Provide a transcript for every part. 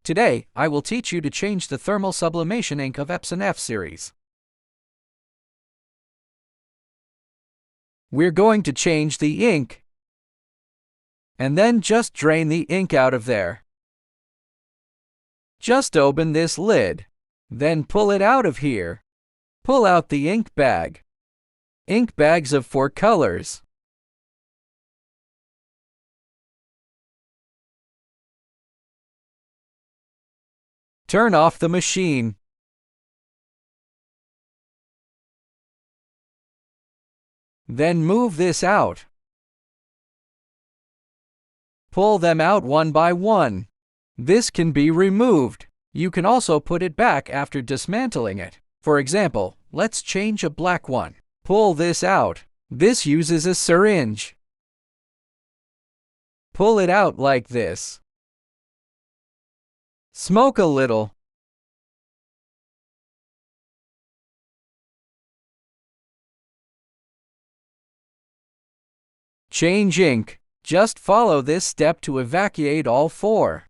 Today, I will teach you to change the thermal sublimation ink of Epson F-series. We're going to change the ink, and then just drain the ink out of there. Just open this lid, then pull it out of here. Pull out the ink bag. Ink bags of 4 colors. Turn off the machine. Then move this out. Pull them out one by one. This can be removed. You can also put it back after dismantling it. For example, let's change a black one. Pull this out. This uses a syringe. Pull it out like this. Smoke a little. Change ink. Just follow this step to evacuate all 4.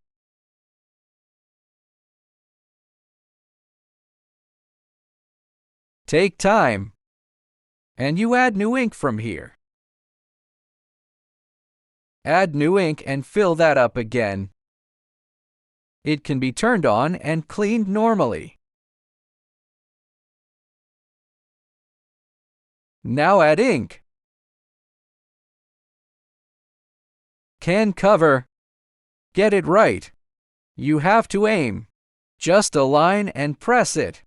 Take time. And you add new ink from here. Add new ink and fill that up again. It can be turned on and cleaned normally. Now add ink. Can cover. Get it right. You have to aim. Just align and press it.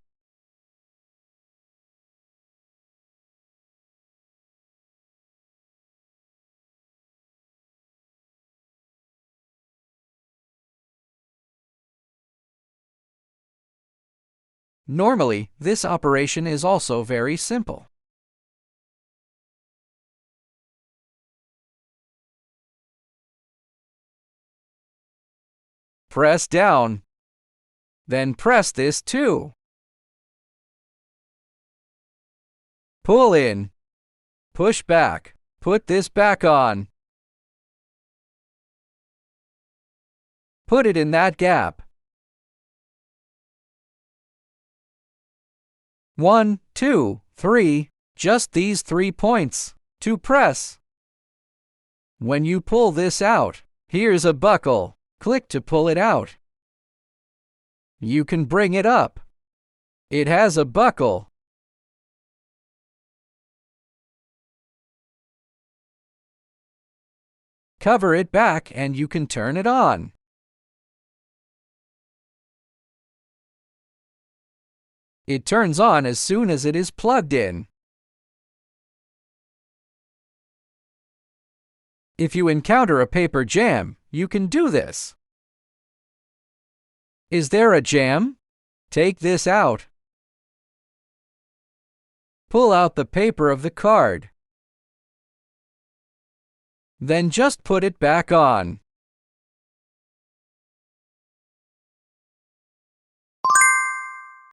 Normally, this operation is also very simple. Press down. Then press this too. Pull in. Push back. Put this back on. Put it in that gap. 1, 2, 3, just these 3 points to press. When you pull this out, here's a buckle. Click to pull it out. You can bring it up. It has a buckle. Cover it back and you can turn it on. It turns on as soon as it is plugged in. If you encounter a paper jam, you can do this. Is there a jam? Take this out. Pull out the paper of the card. Then just put it back on.